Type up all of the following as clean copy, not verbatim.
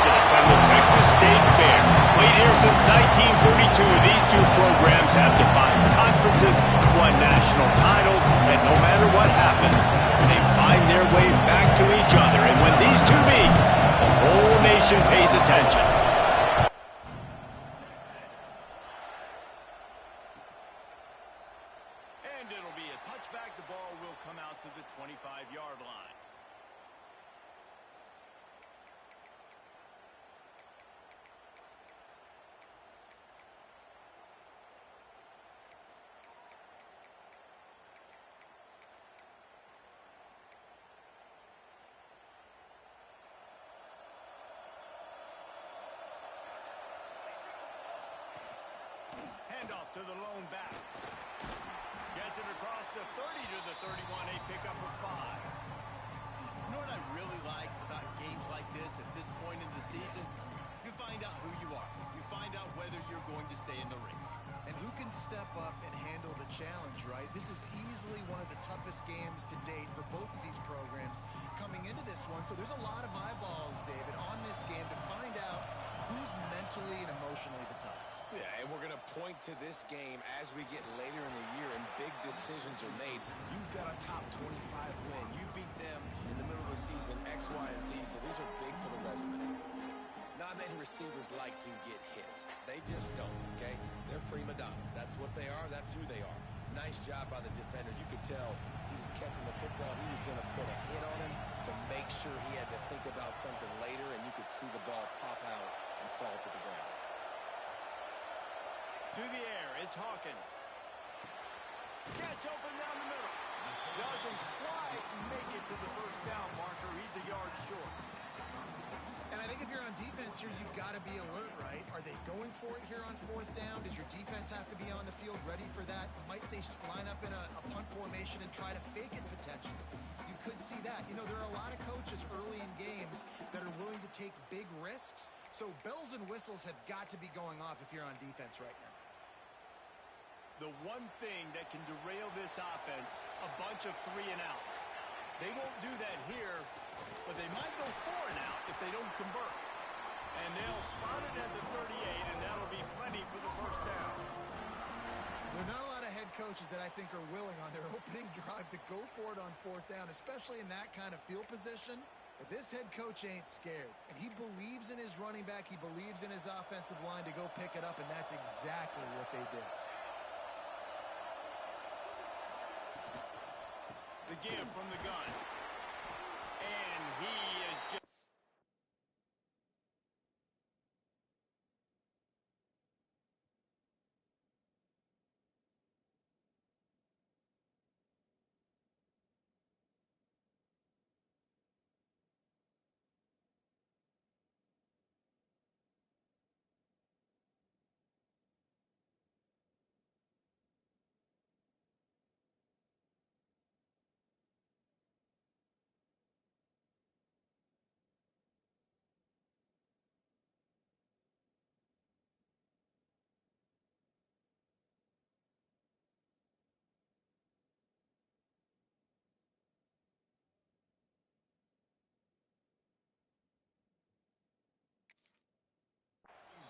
and the Texas State Fair. Played here since 1932, these two programs have defined conferences, won national titles, and no matter what happens, they find their way back to each other. And when these two meet, the whole nation pays attention. And it'll be a touchback. The ball will come out to the 25-yard line. Handoff to the lone back. Gets it across the 30 to the 31, a pickup of 5. You know what I really like about games like this at this point in the season? You find out who you are. You find out whether you're going to stay in the race. And who can step up and handle the challenge, right? This is easily one of the toughest games to date for both of these programs coming into this one. So there's a lot of eyeballs, David, on this game to find out who's mentally and emotionally the toughest. Yeah, and we're going to point to this game as we get later in the year and big decisions are made. You've got a top 25 win. You beat them in the middle of the season, X, Y, and Z, so these are big for the resume. Not many receivers like to get hit. They just don't, okay? They're prima donnas. That's what they are. That's who they are. Nice job by the defender. You could tell he was catching the football. He was going to put a hit on him to make sure he had to think about something later, and you could see the ball pop out and fall to the ground. To the air, it's Hawkins. Gets open down the middle. Doesn't quite make it to the first down marker. He's a yard short. And I think if you're on defense here, you've got to be alert, right? Are they going for it here on 4th down? Does your defense have to be on the field ready for that? Might they line up in a punt formation and try to fake it potentially? You could see that. You know, there are a lot of coaches early in games that are willing to take big risks. So bells and whistles have got to be going off if you're on defense right now. The one thing that can derail this offense, a bunch of 3-and-outs. They won't do that here, but they might go 4-and-out if they don't convert. And they'll spot it at the 38, and that'll be plenty for the first down. There are not a lot of head coaches that I think are willing on their opening drive to go for it on 4th down, especially in that kind of field position. But this head coach ain't scared. And he believes in his running back. He believes in his offensive line to go pick it up, and that's exactly what they did. The give from the gun. And he is just...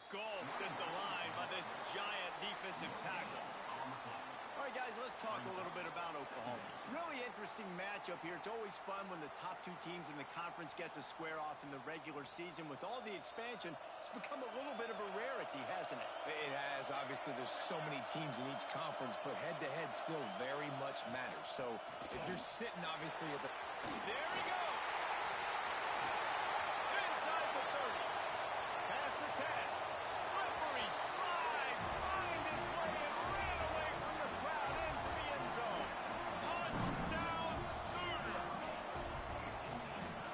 Golfed at the line by this giant defensive tackle. All right, guys, let's talk a little bit about Oklahoma. Really interesting matchup here. It's always fun when the top two teams in the conference get to square off in the regular season. With all the expansion, it's become a little bit of a rarity, hasn't it? It has. Obviously, there's so many teams in each conference, but head-to-head still very much matters. So if you're sitting, obviously, at the... There he goes. Inside the 30. Past the 10. Slippery slide. Find his way and ran away from the crowd into the end zone. Touchdown Sooners.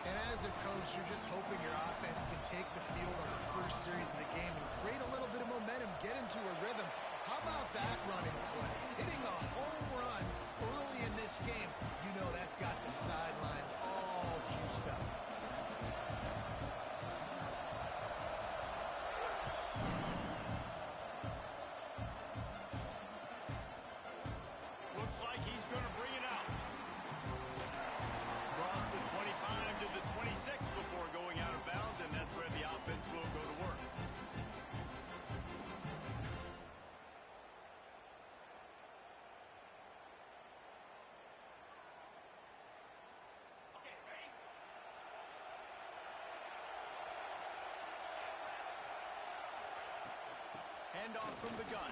And as a coach, you're just hoping your offense can take the field on the first series of the game and create a little bit of momentum, get into a rhythm. How about that running play? Hitting a home run early in this game. You know that's got the sidelines all juiced up. Looks like he's going to bring it out. Across the 25 to the 26 before going out of bounds, and that's where the offense Handoff from the gun.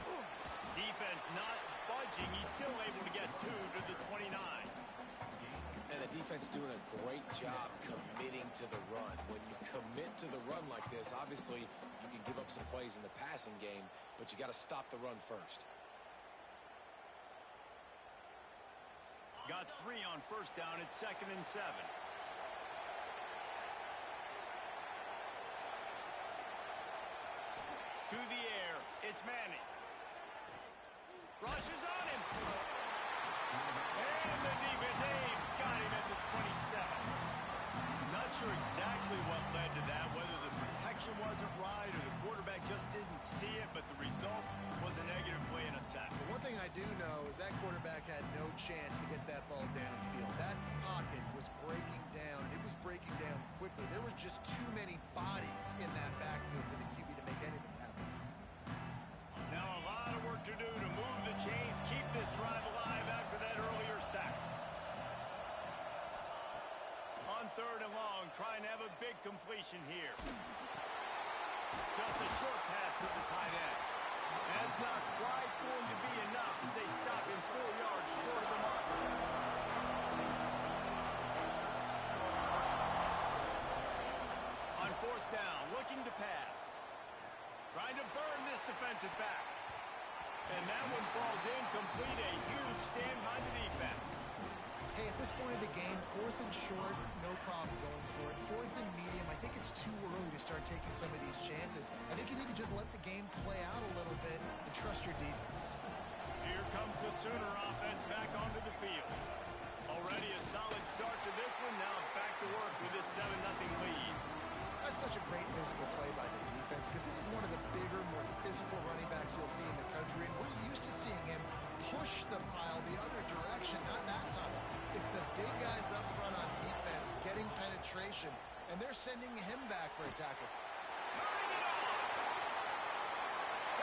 Defense not budging. He's still able to get 2 to the 29. And the defense doing a great job committing to the run. When you commit to the run like this, obviously you can give up some plays in the passing game, but you got to stop the run first. Got 3 on first down. It's 2nd and 7. To the air. It's Manning. Rushes on him. And the defense got him at the 27. Not sure exactly what led to that, whether the protection wasn't right or the quarterback just didn't see it, but the result was a negative play and a sack. But one thing I do know is that quarterback had no chance to get that ball downfield. That pocket was breaking down, and it was breaking down quickly. There were just too many bodies in that backfield for the QB to make anything happen. Now a lot of work to do to move the chains, keep this drive alive after that earlier sack. On 3rd and long, trying to have a big completion here. Just a short pass to the tight end. That's not quite going to be enough as they stop him 4 yards short of the mark. On 4th down, looking to pass. Trying to burn this defensive back. And that one falls incomplete. A huge stand by the defense. Hey, at this point of the game, 4th and short, no problem going for it. 4th and medium, I think it's too early to start taking some of these chances. I think you need to just let the game play out a little bit and trust your defense. Here comes the Sooner offense back onto the field. Already a solid start to this one. Now back to work with this 7-0 lead. That's such a great physical play by the defense because this is one of the bigger, more physical running backs you'll see in the country, and we're used to seeing him push the pile the other direction, not that time. It's the big guys up front on defense getting penetration, and they're sending him back for a tackle. Turning it on!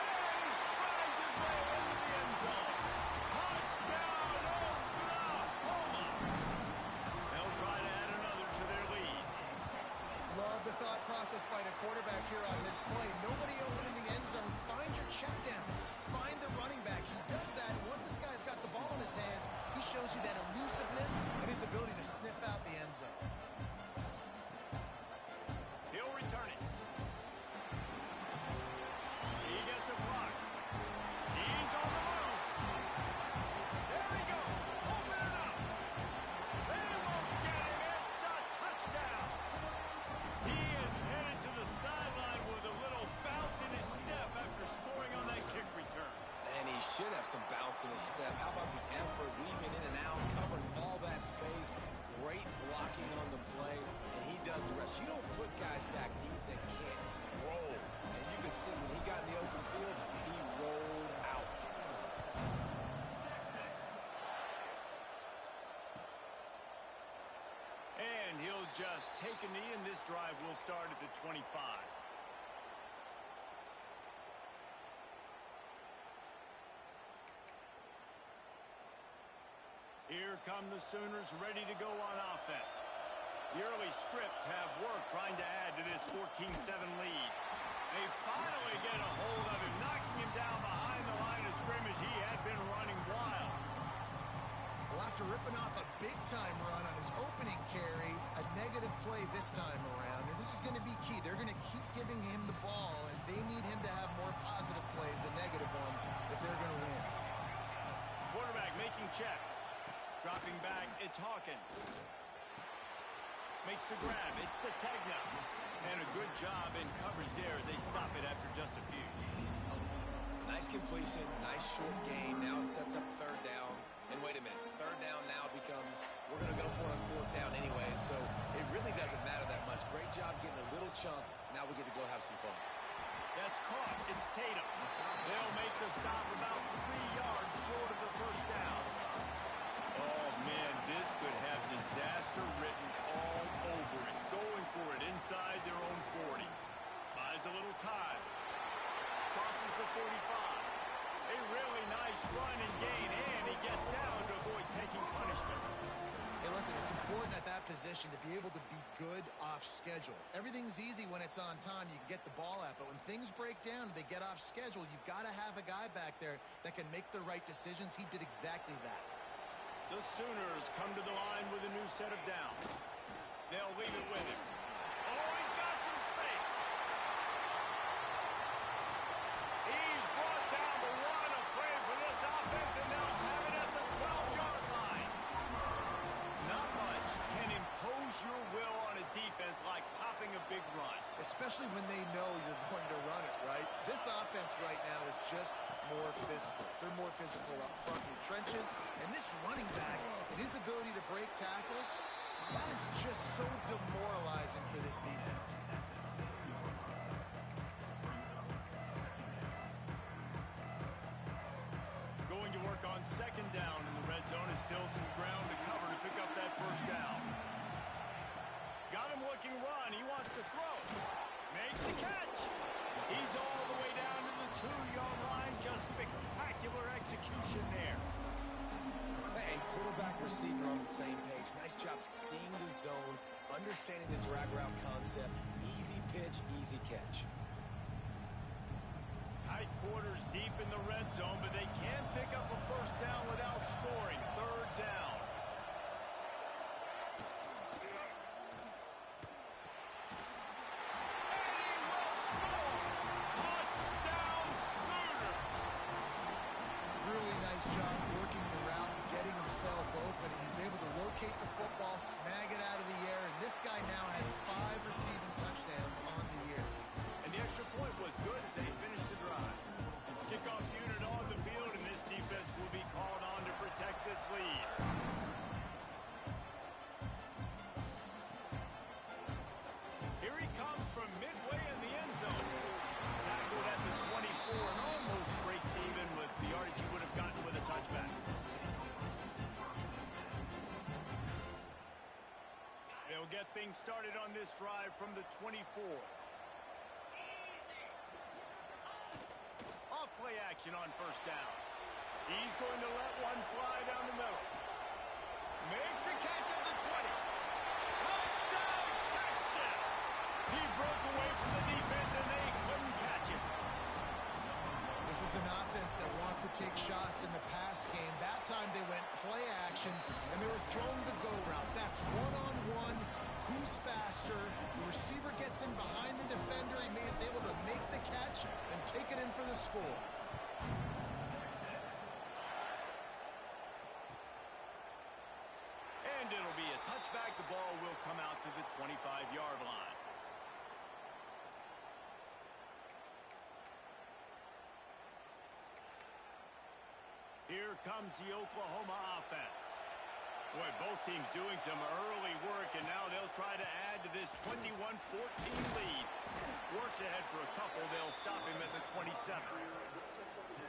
And he strides his way into the end zone. Touchdown, Oklahoma! They'll try to add another to their lead. Love the thought process by the quarterback here on this play. Nobody open in the end zone. Find your check down. Find the running back. He does that, and once this guy's got the ball in his hands, he shows you that elusiveness and his ability to sniff out the end zone. He'll return it. He gets a block. He's on the loose. There he goes. Open it up. They won't get him. It's a touchdown. He is headed to the sideline with a little bounce in his step after scoring on that kick return. And he should have some bounce in his step. How about the effort, weaving in and out, covering all that space. Great blocking on the play, and he does the rest. You don't put guys back deep that can't roll. And you can see when he got in the open field, he rolled out. And he'll just take a knee, and this drive will start at the 25. Here come the Sooners ready to go on offense. The early scripts have worked trying to add to this 14-7 lead. They finally get a hold of him, knocking him down behind the line of scrimmage. He had been running wild. Well, after ripping off a big-time run on his opening carry, a negative play this time around. And this is going to be key. They're going to keep giving him the ball, and they need him to have more positive plays than negative ones if they're going to win. Quarterback making checks. Dropping back, it's Hawkins. Makes the grab, it's Sategna. And a good job in coverage there as they stop it after just a few. Nice completion, nice short gain. Now it sets up 3rd down. And wait a minute, 3rd down now becomes, we're going to go for it on 4th down anyway, so it really doesn't matter that much. Great job getting a little chunk. Now we get to go have some fun. That's caught. It's Tatum. They'll make the stop about 3 yards short of the 1st down. Oh, man, this could have disaster written all over it. Going for it inside their own 40. Buys a little time. Crosses the 45. A really nice run and gain, and he gets down to avoid taking punishment. Hey, listen, it's important at that position to be able to be good off schedule. Everything's easy when it's on time. You can get the ball out, but when things break down and they get off schedule, you've got to have a guy back there that can make the right decisions. He did exactly that. The Sooners come to the line with a new set of downs. They'll leave it with him. Oh, he's got some space. He's brought down, but what a play for this offense, and they'll have it at the 12-yard line. Not much can impose your will on a defense like popping a big run. Especially when they know you're going to run it, right? This offense right now is just more physical. They're more physical up front in the trenches. And this running back and his ability to break tackles, that is just so demoralizing for this defense. Going to work on second down in the red zone is still some ground to cover to pick up that first down. Got him looking run. He wants to throw. Makes the catch. He's all the way down to the 2-yard line. Just spectacular execution there. And quarterback, receiver on the same page. Nice job seeing the zone, understanding the drag route concept. Easy pitch, easy catch. Tight quarters deep in the red zone, but they can pick up a first down without scoring. Third down. Open. He was able to locate the football, snag it out of the air, and this guy now has 5 receiving touchdowns on the year. And the extra point was good as they finished the drive. Kickoff unit on the field, and this defense will be called on to protect this lead. Here he comes from midway in the end zone. Tackled at the 24 and almost breaks even with the yardage he would have gotten with a touchback. They'll get things started on this drive from the 24. Off play action on first down. He's going to let one fly down the middle. Makes a catch at the 20. Touchdown, Texas! He broke away from the defense and they couldn't catch him. This is an offense that wants to take shots in the pass game. That time they went play action, and they were throwing the go route. That's one-on-one. Who's faster? The receiver gets in behind the defender. He is able to make the catch and take it in for the score. And it'll be a touchback. The ball will come out to the 25-yard line. Here comes the Oklahoma offense. Boy, both teams doing some early work, and now they'll try to add to this 21-14 lead. Works ahead for a couple. They'll stop him at the 27.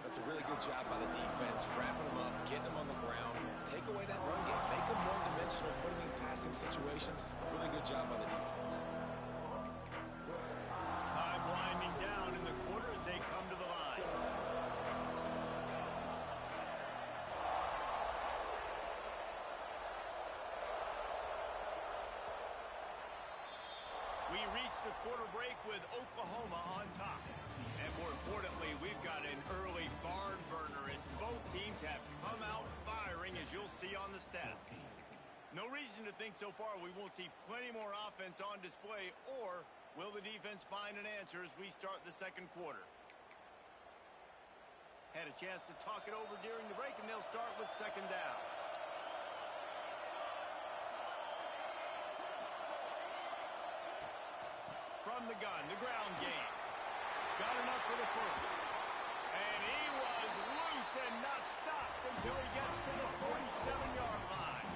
That's a really good job by the defense, wrapping them up, getting them on the ground, take away that run game, make them one-dimensional, put them in passing situations. Really good job by the defense. Time winding down in the quarter as they come to the line. We reach the quarter break with Oklahoma on top. And more importantly, we've got an early barn burner as both teams have come out firing, as you'll see on the stats. No reason to think so far we won't see plenty more offense on display, or will the defense find an answer as we start the second quarter? Had a chance to talk it over during the break, and they'll start with second down. From the gun, the ground game. Got enough for the first. And he was loose and not stopped until he gets to the 47-yard line.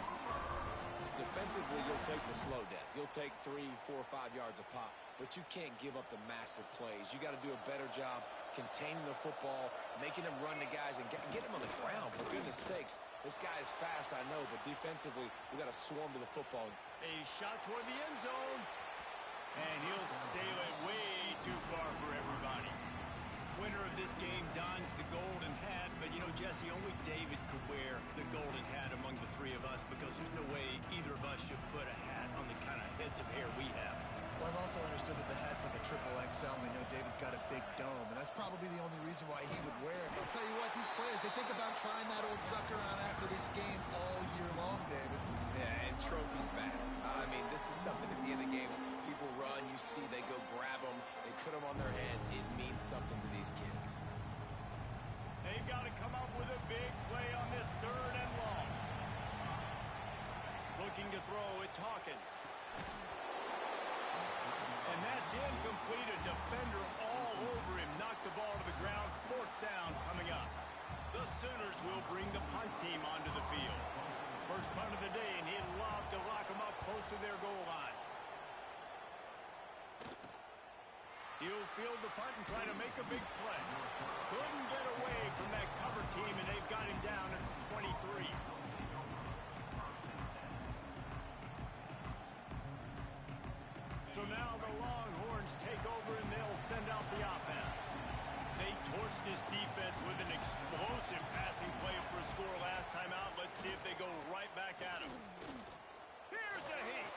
Defensively, you'll take the slow death. You'll take 3, 4, 5 yards a pop, but you can't give up the massive plays. You got to do a better job containing the football, making them run to guys, and get them on the ground. For goodness sakes, this guy is fast, I know, but defensively, we got to swarm to the football. A shot toward the end zone. And he'll sail it way too far for everybody. Winner of this game dons the golden hat, but, you know, Jesse, only David could wear the golden hat among the three of us because there's no way either of us should put a hat on the kind of heads of hair we have. Well, I've also understood that the hat's like a triple XL, and we know David's got a big dome, and that's probably the only reason why he would wear it. But I'll tell you what, these players, they think about trying that old sucker on after this game all year long, David. Yeah, and trophies matter. I mean, this is something at the end of games. People run, you see, they go grab them, they put them on their heads. It means something to these kids. They've got to come up with a big play on this 3rd and long. Looking to throw, it's Hawkins. And that's incomplete. A defender all over him. Knocked the ball to the ground. 4th down coming up. The Sooners will bring the punt team onto the field. First punt of the day, and he'd love to lock them up close to their goal line. He'll field the punt and try to make a big play. Couldn't get away from that cover team, and they've got him down at 23. So now the Longhorns take over, and they'll send out the offense. They torched this defense with an explosive passing play for a score last time out. Let's see if they go right back at him. Here's a heat.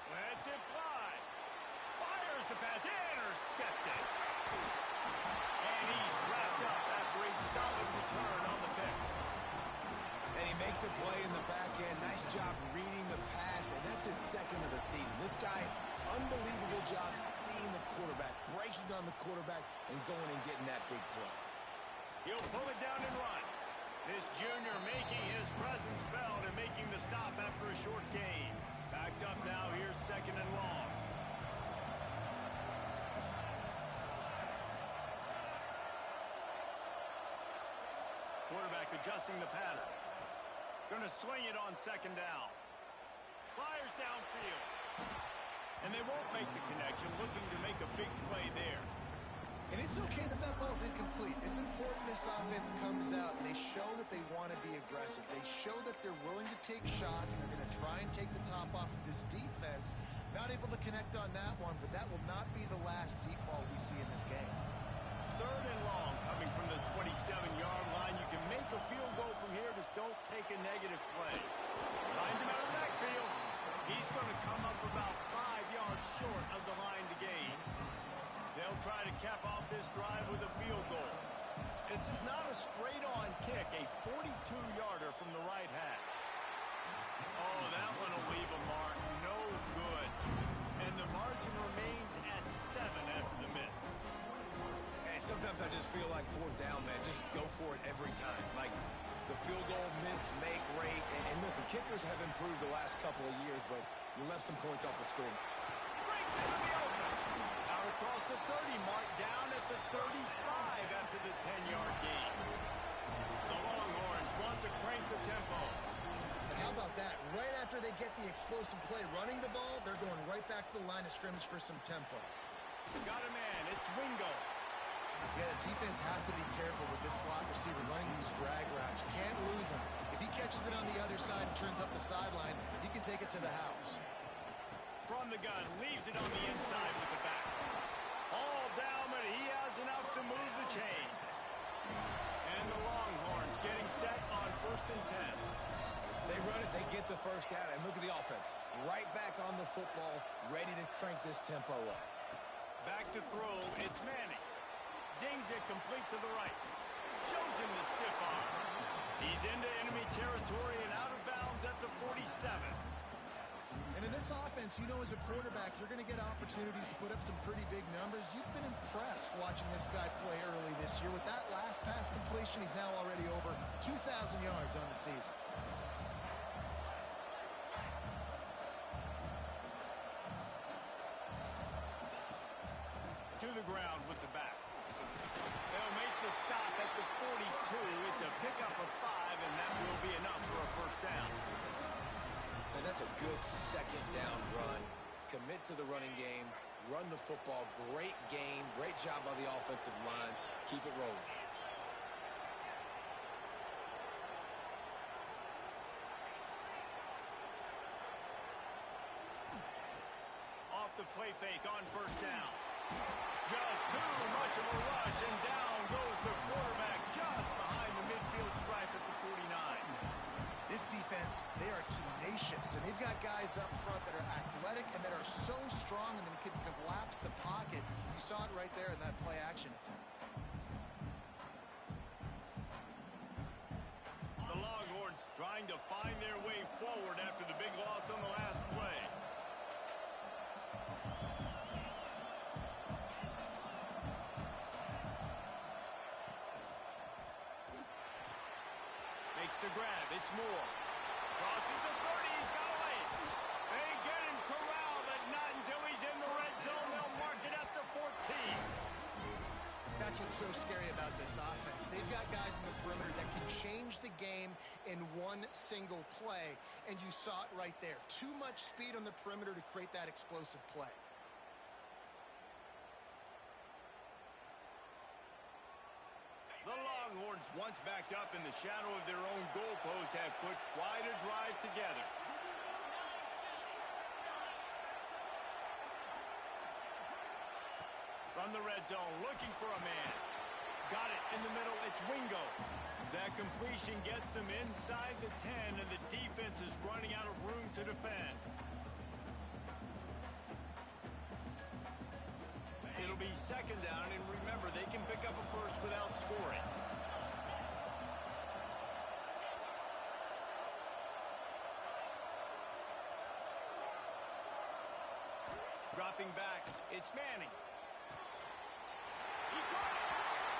Lets it fly. Fires the pass. Intercepted. And he's wrapped up after a solid return on the pick. And he makes a play in the back end. Nice job reading the pass, and that's his 2nd of the season. This guy, unbelievable job seeing the quarterback, breaking on the quarterback, and going and getting that big play. He'll pull it down and run. This junior making his presence felt and making the stop after a short gain. Backed up now, here's 2nd and long. Quarterback adjusting the pattern. Going to swing it on 2nd down. Fires downfield. And they won't make the connection, looking to make a big play there. And it's okay that that ball's incomplete. It's important this offense comes out, and they show that they want to be aggressive. They show that they're willing to take shots, and they're going to try and take the top off of this defense. Not able to connect on that one, but that will not be the last deep ball we see in this game. 3rd and long coming from the 27-yard line. You can make a field goal from here. Just don't take a negative play. Lines him out of the backfield. He's going to come up about 5 yards short of the line to gain. They'll try to cap off this drive with a field goal. This is not a straight-on kick, a 42-yarder from the right hash. Oh, that one will leave a mark. No good. And the margin remains at 7 after the miss. And sometimes I just feel like 4th down, man. Just go for it every time. Like the field goal, miss, make, rate. And listen, kickers have improved the last couple of years, but you left some points off the score. Breaks into the open. Out across the 30 mark, down at the 35 after the 10-yard gain. The Longhorns want to crank the tempo. And how about that? Right after they get the explosive play running the ball, they're going right back to the line of scrimmage for some tempo. Got a man. It's Wingo. Yeah, the defense has to be careful with this slot receiver running these drag routes. You can't lose him. If he catches it on the other side and turns up the sideline, he can take it to the house. From the gun, leaves it on the inside with the back. All down, but he has enough to move the chains. And the Longhorns getting set on 1st and 10. They run it, they get the 1st down, and look at the offense. Right back on the football, ready to crank this tempo up. Back to throw, it's Manning. Zings it complete to the right. Shows him the stiff arm. He's into enemy territory and out of bounds at the 47. And in this offense, you know, as a quarterback, you're going to get opportunities to put up some pretty big numbers. You've been impressed watching this guy play early this year. With that last pass completion, he's now already over 2,000 yards on the season. To the ground with the back. They'll make the stop at the 42. It's a pickup of 5, and that will be enough for a 1st down. And that's a good 2nd down run. Commit to the running game. Run the football. Great game. Great job by the offensive line. Keep it rolling. Off the play fake on 1st down. Just too much of a rush, and down goes the quarterback just behind the midfield stripe at the 49. This defense, they are tenacious, and they've got guys up front that are athletic and that are so strong and then can collapse the pocket. You saw it right there in that play-action attempt. The Longhorns trying to find their way forward after the big loss on the last play. Makes the grab. It's Moore. Crosses the 30. He's got away. They get him corralled, but not until he's in the red zone. They'll mark it at the 14. That's what's so scary about this offense. They've got guys in the perimeter that can change the game in one single play, and you saw it right there. Too much speed on the perimeter to create that explosive play. The Longhorns, once backed up in the shadow of their own goalpost, have put quite a drive together. From the red zone, looking for a man. Got it in the middle. It's Wingo. That completion gets them inside the 10, and the defense is running out of room to defend. It'll be second down, and remember, they can pick up a first without scoring. Dropping back, it's Manning. He caught it,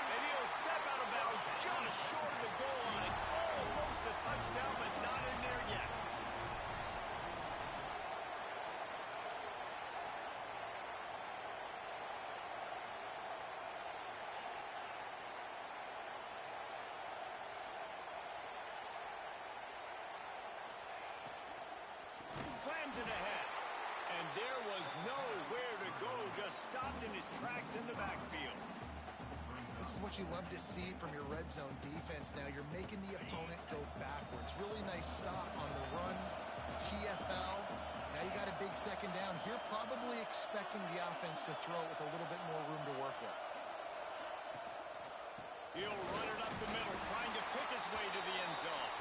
and he'll step out of bounds just short of the goal line. Almost a touchdown, but not in there yet. Slams it ahead. And there was nowhere to go, just stopped in his tracks in the backfield. This is what you love to see from your red zone defense now. You're making the opponent go backwards. Really nice stop on the run, TFL. Now you got a big second down. Here probably expecting the offense to throw with a little bit more room to work with. He'll run it up the middle, trying to pick his way to the end zone.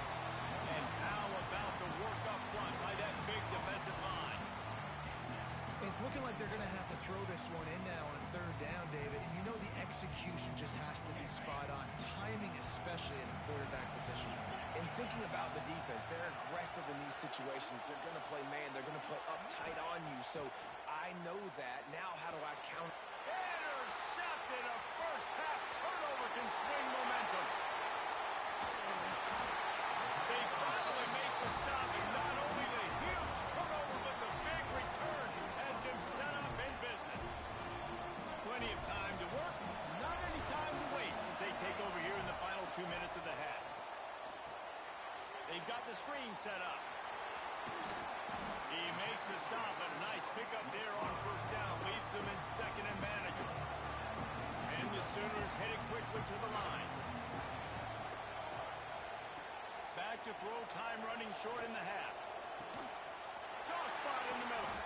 And how about the work up front by that big defensive line? It's looking like they're going to have to throw this one in now on a third down, David. And you know the execution just has to be spot on. Timing especially at the quarterback position. In thinking about the defense, they're aggressive in these situations. They're going to play man. They're going to play uptight on you. So I know that. Now how do I count? Intercepted. A first half turnover can swing momentum. They finally make the stop, and not only the huge turnover, but the big return has them set up in business. Plenty of time to work, not any time to waste as they take over here in the final 2 minutes of the half. They've got the screen set up. He makes the stop, but a nice pickup there on first down leaves them in second and manageable. And the Sooners headed quickly to the line. Back to throw, time running short in the half. Soft spot in the middle.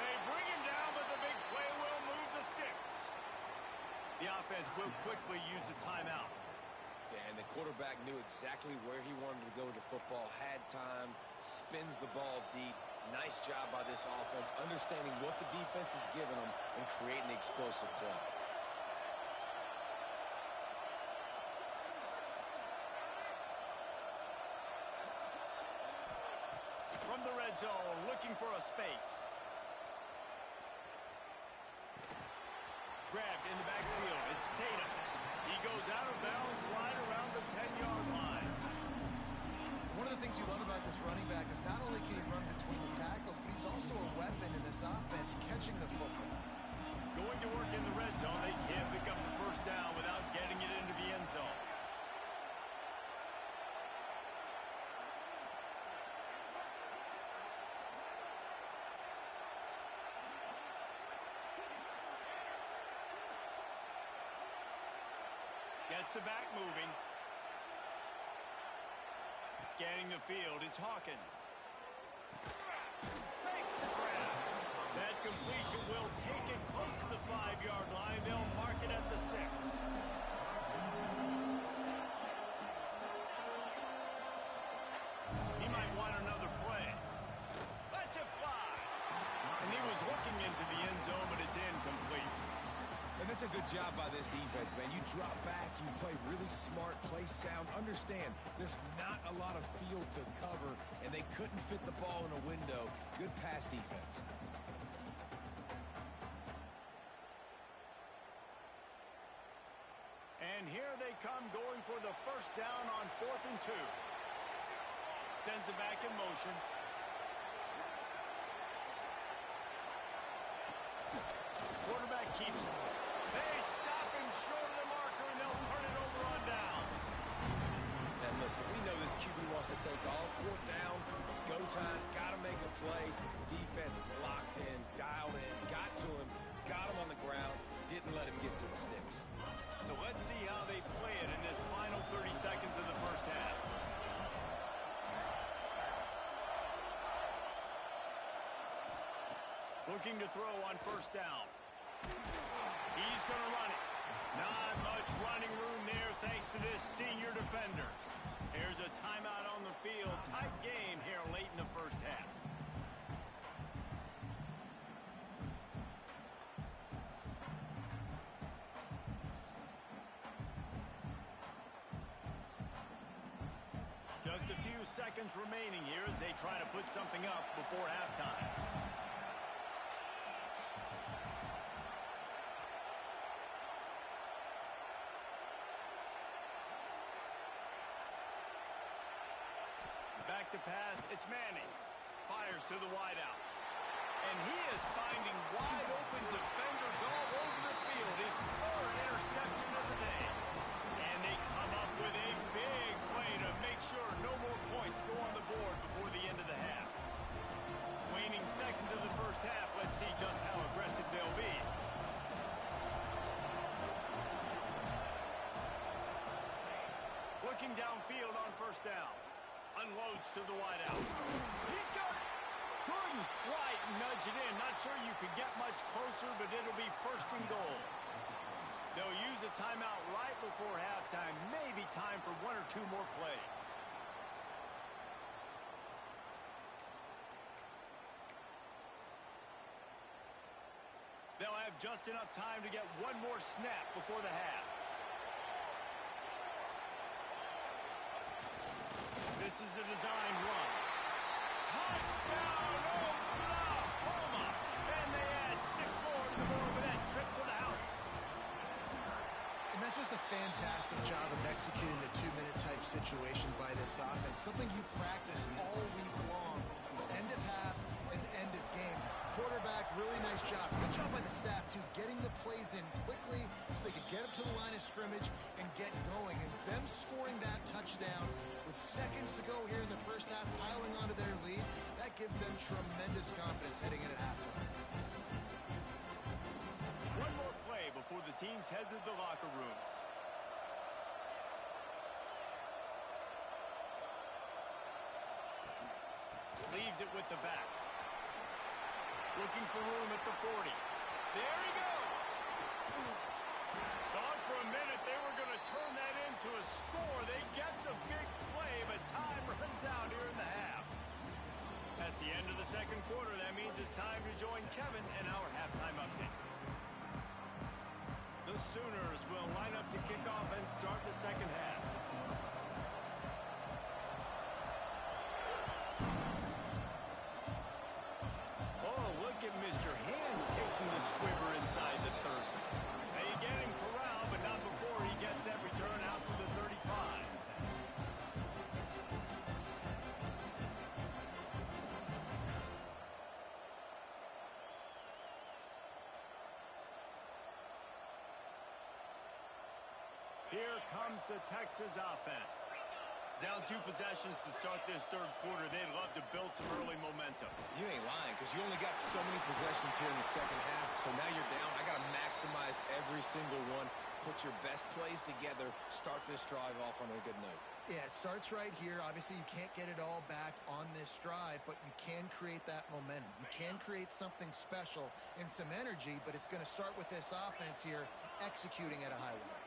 They bring him down, but the big play will move the sticks. The offense will quickly use a timeout. Yeah, and the quarterback knew exactly where he wanted to go with the football, had time, spins the ball deep. Nice job by this offense, understanding what the defense is giving them and creating the explosive play. From the red zone, looking for a space. Grabbed in the backfield. It's Tatum. He goes out of bounds right around the 10-yard line. One of the things you love about this running back is not only can he run between the tackles, but he's also a weapon in this offense, catching the football. Going to work in the red zone. They can't pick up the first down without getting it into the end zone. Gets the back moving. Scanning the field, it's Hawkins. Makes the grab. That completion will take it close to the 5-yard line. They'll mark it at the 6. He might want another play. Let's it fly. And he was looking into the end zone, but it's incomplete. And that's a good job by this defense, man. You drop back, you play really smart, play sound. Understand, there's not a lot of field to cover, and they couldn't fit the ball in a window. Good pass defense. And here they come going for the first down on 4th and 2. Sends it back in motion. Quarterback keeps it. They stop him short of the marker, and they'll turn it over on down. And listen, we know this QB wants to take all. 4th down, go time, got to make a play. Defense locked in, dialed in, got to him, got him on the ground, didn't let him get to the sticks. So let's see how they play it in this final 30 seconds of the first half. Looking to throw on first down. He's going to run it. Not much running room there thanks to this senior defender. There's a timeout on the field. Tight game here late in the first half. Just a few seconds remaining here as they try to put something up before halftime. Back to pass, it's Manning. Fires to the wideout. And he is finding wide open defenders all over the field. His 3rd interception of the day. And they come up with a big play to make sure no more points go on the board before the end of the half. Waning seconds of the first half, let's see just how aggressive they'll be. Looking downfield on first down. Unloads to the wideout. He's got it. Couldn't quite nudge it in. Not sure you could get much closer, but it'll be 1st and goal. They'll use a timeout right before halftime. Maybe time for 1 or 2 more plays. They'll have just enough time to get 1 more snap before the half. This is a design run. Touchdown, Oklahoma! And they add 6 more to the board with that trip to the house. And that's just a fantastic job of executing the 2-minute type situation by this offense. Something you practice all week long. End of half and end of game. Quarterback, really nice job. Good job by the staff, too, getting the plays in quickly so they could get up to the line of scrimmage and get going. And it's them scoring that touchdown with seconds to go here in the first half, piling onto their lead. That gives them tremendous confidence heading in at halftime. 1 more play before the teams head to the locker rooms. Leaves it with the back. Looking for room at the 40. There he goes. Thought for a minute they were going to turn that into a score. They get the big play, but time runs out here in the half. That's the end of the second quarter. That means it's time to join Kevin and our halftime update. The Sooners will line up to kick off and start the second half. Mr. Hands taking the squibber inside the 30. They get him corralled, but not before he gets that return out to the 35. Here comes the Texas offense. Down 2 possessions to start this third quarter. They'd love to build some early momentum. You ain't lying, because you only got so many possessions here in the second half, so now you're down. I got to maximize every single one. Put your best plays together. Start this drive off on a good note. Yeah, it starts right here. Obviously, you can't get it all back on this drive, but you can create that momentum. You can create something special and some energy, but it's going to start with this offense here executing at a high level.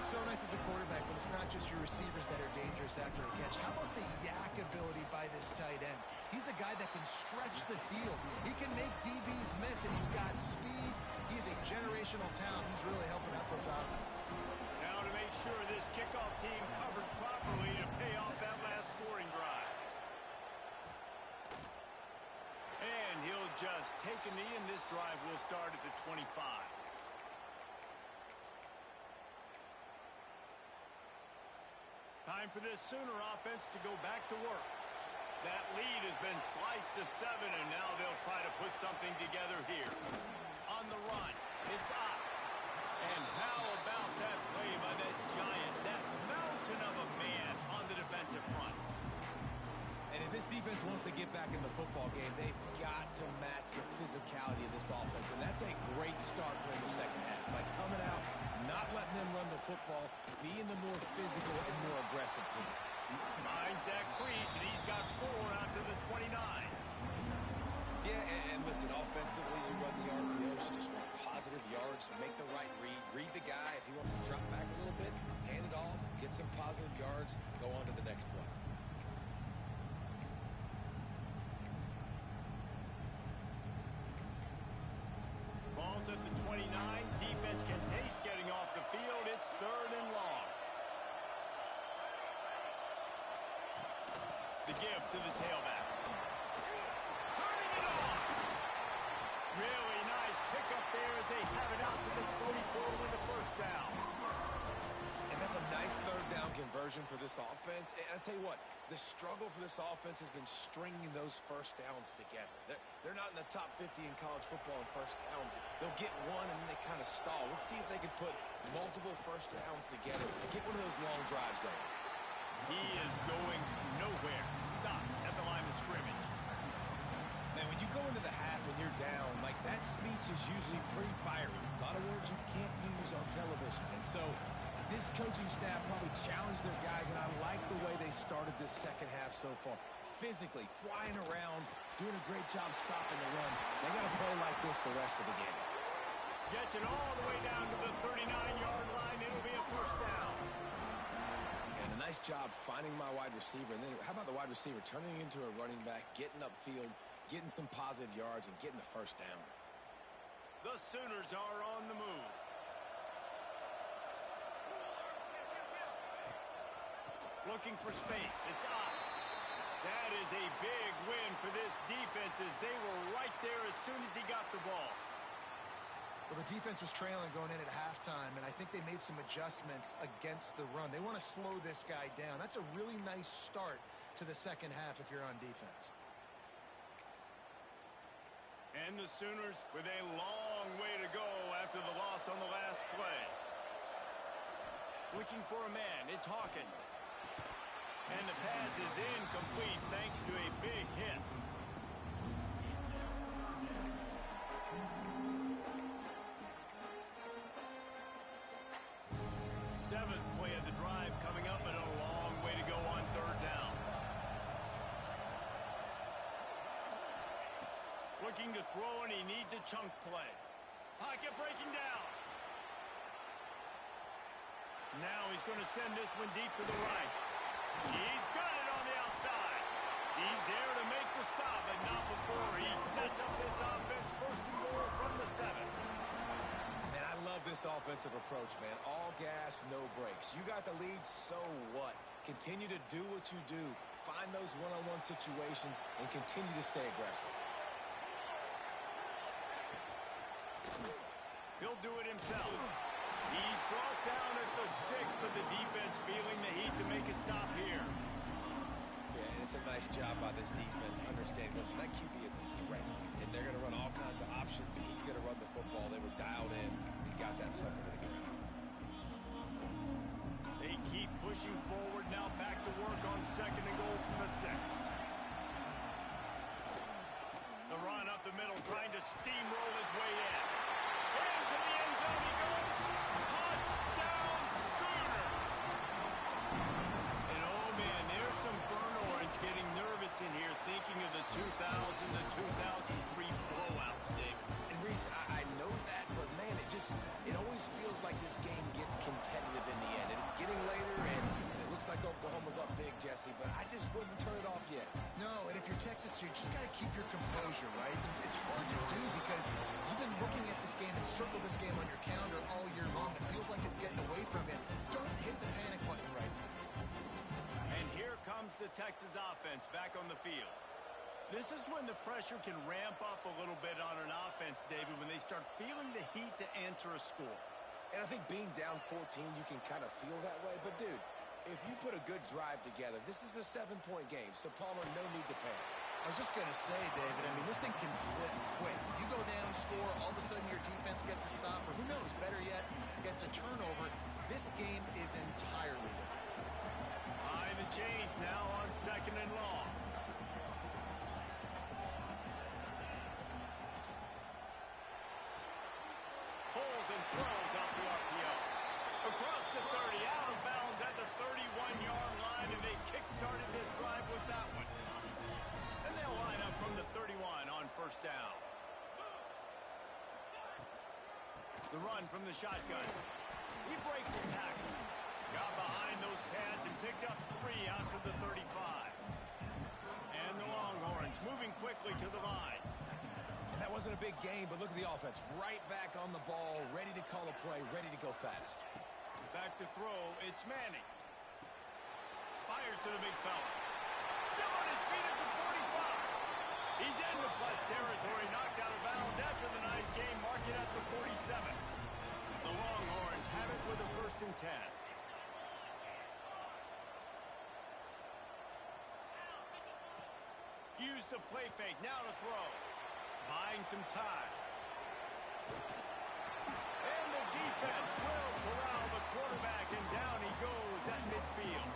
So nice as a quarterback when it's not just your receivers that are dangerous after the catch. How about the yak ability by this tight end? He's a guy that can stretch the field. He can make DBs miss, and he's got speed. He's a generational talent. He's really helping out this offense. Now to make sure this kickoff team covers properly to pay off that last scoring drive. And he'll just take a knee, and this drive will start at the 25. Time for this Sooner offense to go back to work. That lead has been sliced to 7, and now they'll try to put something together here. On the run, it's up. And how about that play by that giant, that mountain of a man on the defensive front? And if this defense wants to get back in the football game, they've got to match the physicality of this offense. And that's a great start for the second half. Like coming out, not letting them run the football, being the more physical and more aggressive team. Finds that crease, and he's got 4 out to the 29. Yeah, and listen, offensively, you run the RPOs, you just want positive yards, make the right read the guy. If he wants to drop back a little bit, hand it off, get some positive yards, go on to the next play. Ball's at the 29. Defense can taste getting off the field. It's 3rd and long. The give to the tailback. Turning it on. Really nice pickup there as they have it out to the 44 with the first down. And that's a nice 3rd down conversion for this offense. And I'll tell you what, the struggle for this offense has been stringing those first downs together. They're not in the top 50 in college football in first downs. They'll get one and then they kind of stall. Let's see if they can put multiple first downs together and get one of those long drives going. He is going nowhere. Stop at the line of scrimmage. Man, when you go into the half and you're down, like that speech is usually pretty fiery. A lot of words you can't use on television. And so this coaching staff probably challenged their guys, and I like the way they started this second half so far. Physically, flying around, doing a great job stopping the run. They got to play like this the rest of the game. Gets it all the way down to the 39-yard line. It'll be a first down. And a nice job finding my wide receiver. And then how about the wide receiver turning into a running back, getting upfield, getting some positive yards, and getting the first down. The Sooners are on the move. Looking for space. It's up. That is a big win for this defense as they were right there as soon as he got the ball. Well, the defense was trailing going in at halftime, and I think they made some adjustments against the run. They want to slow this guy down. That's a really nice start to the second half if you're on defense. And the Sooners with a long way to go after the loss on the last play. Looking for a man. It's Hawkins. And the pass is incomplete thanks to a big hit. Seventh play of the drive coming up, but a long way to go on 3rd down. Looking to throw, and he needs a chunk play. Pocket breaking down. Now he's going to send this one deep to the right. He's got it on the outside. He's there to make the stop, but not before he sets up this offense 1st and goal from the 7. Man, I love this offensive approach, man. All gas, no brakes. You got the lead, so what? Continue to do what you do. Find those one-on-one situations and continue to stay aggressive. He'll do it himself. He's brought down at the 6, but the defense feeling the heat to make a stop here. Yeah, and it's a nice nice job by this defense understanding, listen, that QB is a threat, and they're going to run all kinds of options, and he's going to run the football. They were dialed in. He got that sucker to the ground. They keep pushing forward now, back to work on 2nd and goal from the 6. The run up the middle, trying to steamroll his way in. Into the end zone he goes. Touchdown Sooners! And oh man, there's some burn orange getting nervous in here, thinking of the 2000 to 2003 blowouts, David. And Reese, I know that, but man, it always feels like this game gets competitive in the end. And it's getting later, and it looks like Oklahoma's up big, Jesse, but I just wouldn't turn it off yet. No, and if you're Texas, you just got to keep your composure, right? And it's hard to do because you've been looking at this game and circled this game on your calendar all year long. It feels like it's getting away from you. Don't hit the panic button right now. And here comes the Texas offense back on the field. This is when the pressure can ramp up a little bit on an offense, David, when they start feeling the heat to answer a score. And I think being down 14, you can kind of feel that way. But, dude, if you put a good drive together, this is a 7-point game. So, Palmer, no need to panic. I was just going to say, David, I mean, this thing can flip quick. You go down, score, all of a sudden your defense gets a stop, or who knows, better yet, gets a turnover. This game is entirely different. High the chains now on 2nd and long. Pulls and throws out the RPO. Across the 30, out of bounds at the 31-yard line, and they kick-started this drive with that one. And they'll line up from the 31 on 1st down. The run from the shotgun. He breaks a tackle. Got behind those pads and picked up 3 out to the 35. And the Longhorns moving quickly to the line. And that wasn't a big game, but look at the offense. Right back on the ball, ready to call a play, ready to go fast. Back to throw, it's Manning. Fires to the big fella. Still on his feet at the 45. He's into plus territory, knocked out of bounds after the nice game, mark it at the 47. The Longhorns have it with a 1st and 10. Use the play fake, now to throw. Buying some time. And the defense will corral the quarterback, and down he goes at midfield.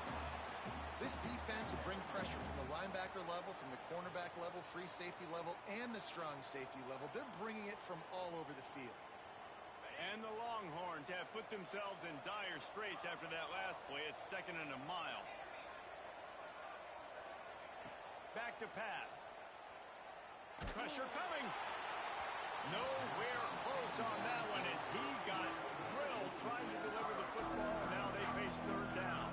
This defense will bring pressure from the linebacker level, from the cornerback level, free safety level, and the strong safety level. They're bringing it from all over the field. And the Longhorns have put themselves in dire straits after that last play. It's 2nd and a mile. Back to pass. Pressure coming. Nowhere close on that one as he got drilled trying to deliver the football. Now they face 3rd down.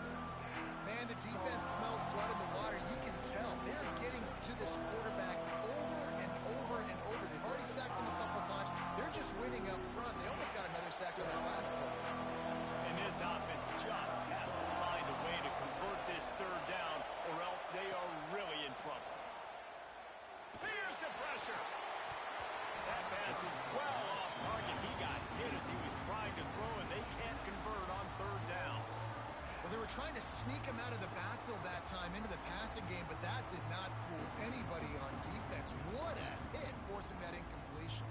Man, the defense smells blood in the water. You can tell. They're getting to this quarterback over and over and over. They've already sacked him a couple times. They're just winning up front. They almost got another sack on that last play. And this offense just has to find a way to convert this 3rd down, or else they are really in trouble. Here's the pressure. That pass is well off target. He got hit as he was trying to throw, and they can't convert on 3rd down. Well, they were trying to sneak him out of the backfield that time into the passing game, but that did not fool anybody on defense. What a hit, forcing that incompletion.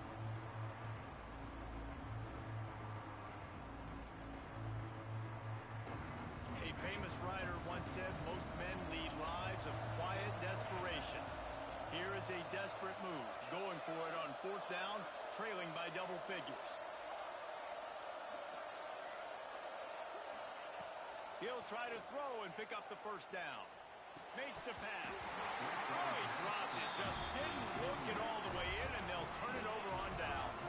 A famous writer once said, most men lead lives of quiet desperation. Here is a desperate move, going for it on 4th down, trailing by double figures. He'll try to throw and pick up the 1st down. Makes the pass. Oh, he dropped it. Just didn't look it all the way in, and they'll turn it over on downs.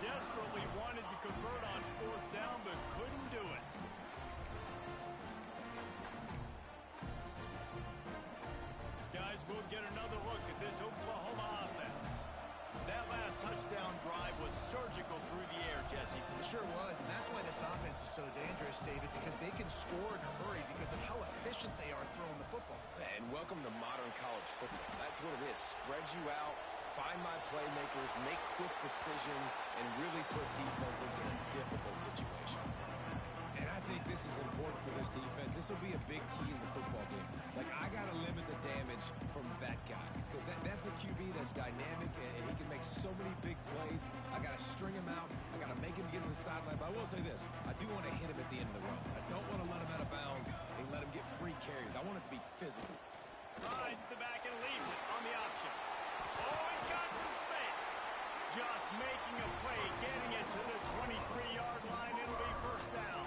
Desperately wanted to convert on 4th down, but couldn't do it. Guys, we'll get another look at this Oklahoma offense. That last touchdown drive was surgical through the air, Jesse. It sure was, and that's why this offense is so dangerous, David, because they can score in a hurry because of how efficient they are throwing the football. And welcome to modern college football. That's what it is. Spread you out, find my playmakers, make quick decisions, and really put defenses in a difficult situation. And I think this is important for this defense. this will be a big key in the football game. Like, I got to limit the damage from that guy because that's a QB that's dynamic and he can make so many big plays. I got to string him out. I got to make him get to the sideline. But I will say this. I do want to hit him at the end of the runs. I don't want to let him out of bounds and let him get free carries. I want it to be physical. Rides the back and leaves it on the option. Oh, he's got some space. Just making a play, getting it to the 23-yard line. It'll be first down.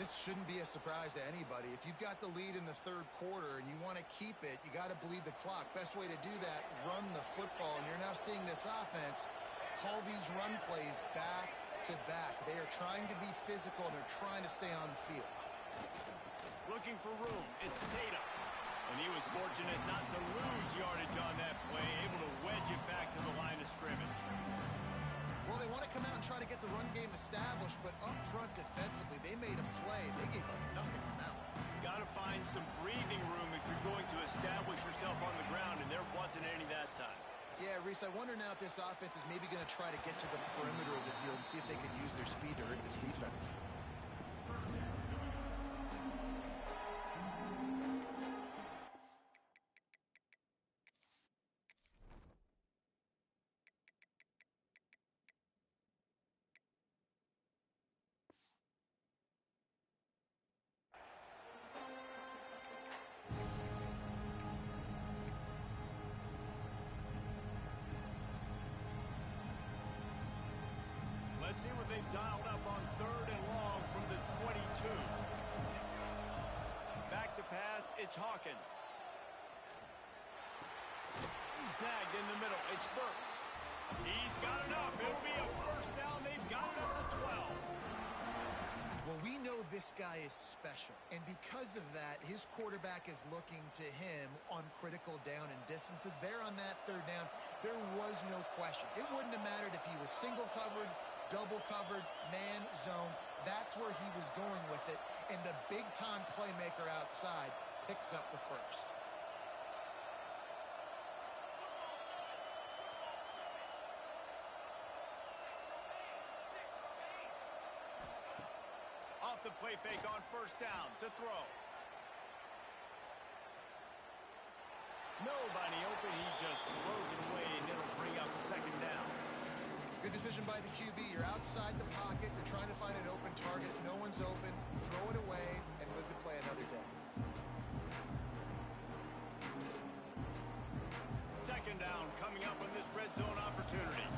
This shouldn't be a surprise to anybody. If you've got the lead in the third quarter and you want to keep it, you got to bleed the clock. Best way to do that, run the football. And you're now seeing this offense call these run plays back to back. They are trying to be physical and they're trying to stay on the field. Looking for room. It's Tatum. And he was fortunate not to lose yardage on that play, able to wedge it back to the line of scrimmage. Well, they want to come out and try to get the run game established, but up front defensively, they made a play. They gave up nothing on that one. Got to find some breathing room if you're going to establish yourself on the ground, and there wasn't any that time. Yeah, Reese, I wonder now if this offense is maybe going to try to get to the perimeter of the field and see if they can use their speed to hurt this defense. Let's see what they've dialed up on third and long from the 22. Back to pass, it's Hawkins. Snagged in the middle, it's Burks. He's got enough. It'll be a first down. They've got it up to 12. Well, we know this guy is special, and because of that, his quarterback is looking to him on critical down and distances. There on that third down, there was no question. It wouldn't have mattered if he was single covered, double covered, man zone. That's where he was going with it, and the big-time playmaker outside picks up the first. Off the play fake on first down to throw. Nobody open. He just throws it away, and it'll bring up second down. Good decision by the QB. You're outside the pocket. You're trying to find an open target. No one's open. Throw it away and live to play another day. Second down coming up on this red zone opportunity.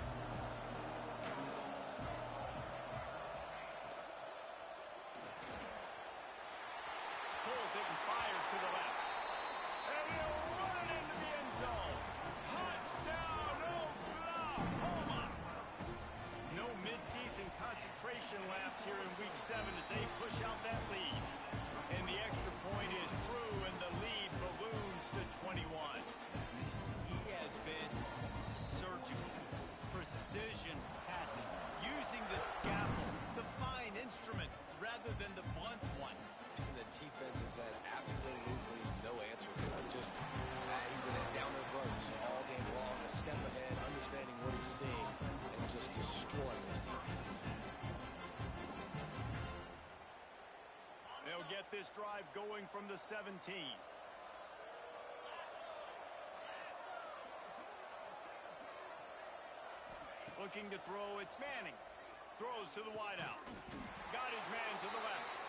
Pulls it and fires to the left. And he'll run it into the end zone. Touchdown, Oklahoma! No midseason concentration laps here in Week 7 as they push out that lead. And the extra point is true, and the lead balloons to 21. He has been surgical. Precision passes, using the scalpel, the fine instrument, rather than the blunt one. And the defense has had absolutely no answer for him. Just, he's been down their throats all game long, a step ahead, understanding what he's seeing, and just destroying this defense. They'll get this drive going from the 17. Looking to throw, it's Manning. Throws to the wideout. Got his man to the left.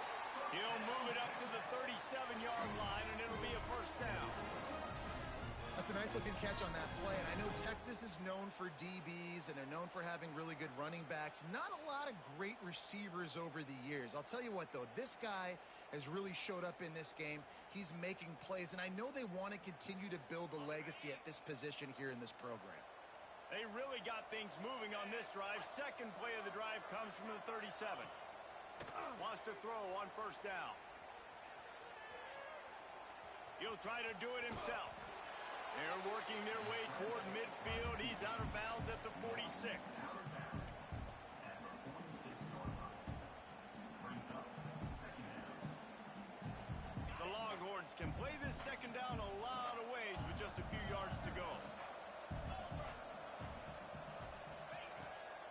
He'll move it up to the 37-yard line, and it'll be a first down. That's a nice-looking catch on that play, and I know Texas is known for DBs, and they're known for having really good running backs. Not a lot of great receivers over the years. I'll tell you what, though, this guy has really showed up in this game. He's making plays, and I know they want to continue to build a legacy at this position here in this program. They really got things moving on this drive. Second play of the drive comes from the 37. Wants to throw on first down. He'll try to do it himself. They're working their way toward midfield. He's out of bounds at the 46. The Longhorns can play this second down a lot of ways with just a few yards to go.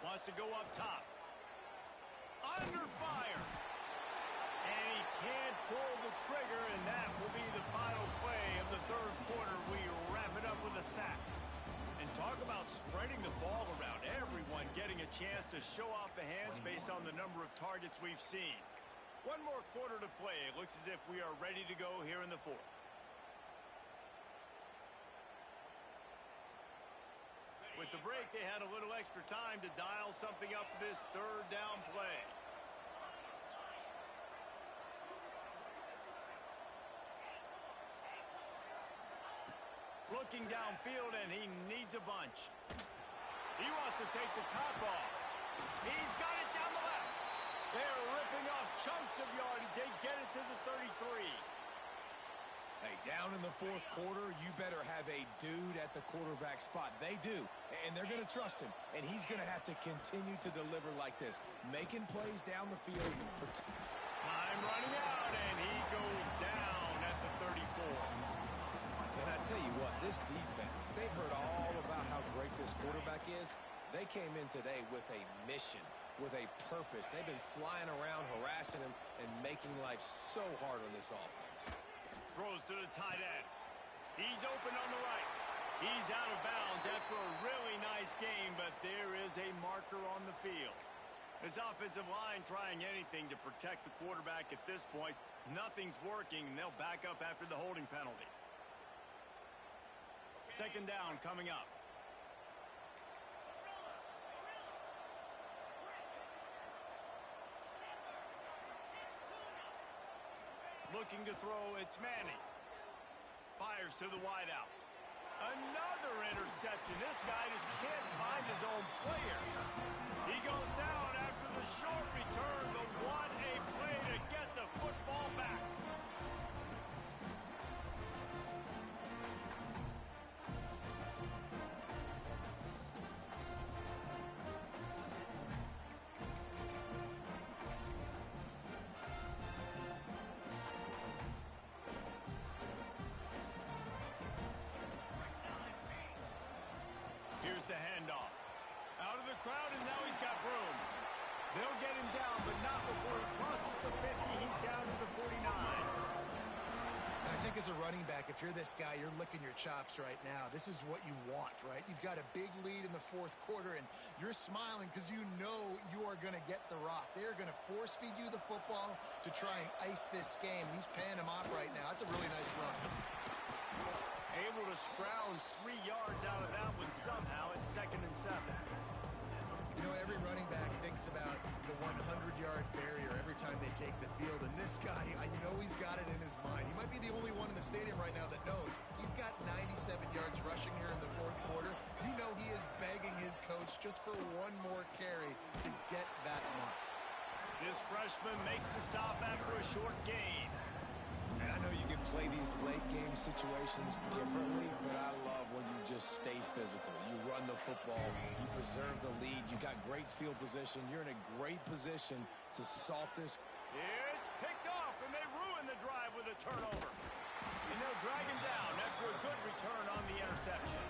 Wants to go up top. Under fire. And he can't pull chance to show off the hands based on the number of targets we've seen. One more quarter to play. It looks as if we are ready to go here in the fourth. With the break, they had a little extra time to dial something up for this third down play. Looking downfield, and he needs a bunch. He wants to take the top off. He's got it down the left. They're ripping off chunks of yardage. They get it to the 33. Hey, down in the fourth quarter, you better have a dude at the quarterback spot. They do, and they're going to trust him. And he's going to have to continue to deliver like this, making plays down the field. Time running out, and he goes down at the 34. And I tell you what, this defense, they've heard all about how great this quarterback is. They came in today with a mission, with a purpose. They've been flying around, harassing him, and making life so hard on this offense. Throws to the tight end. He's open on the right. He's out of bounds after a really nice game, but there is a marker on the field. His offensive line trying anything to protect the quarterback at this point. Nothing's working, and they'll back up after the holding penalty. Second down coming up. Looking to throw, it's Manning. Fires to the wideout. Another interception. This guy just can't find his own players. He goes down after the short return, but what a play to get the football back. Here's the handoff. Out of the crowd, and now he's got room. They'll get him down, but not before he crosses the 50. He's down to the 49. And I think as a running back, if you're this guy, you're licking your chops right now. This is what you want, right? You've got a big lead in the fourth quarter, and you're smiling because you know you are going to get the rock. They are going to force-feed you the football to try and ice this game. He's paying him off right now. That's a really nice run. Able to scrounge 3 yards out of that one somehow. It's 2nd and 7. You know, every running back thinks about the 100-yard barrier every time they take the field. And this guy, you know he's got it in his mind. He might be the only one in the stadium right now that knows he's got 97 yards rushing here in the fourth quarter. You know he is begging his coach just for one more carry to get that mark. This freshman makes the stop after a short gain. And I know you can play these late-game situations differently, but I love when you just stay physical. You run the football, you preserve the lead, you got great field position, you're in a great position to salt this. It's picked off, and they ruin the drive with a turnover. And they'll drag him down after a good return on the interception.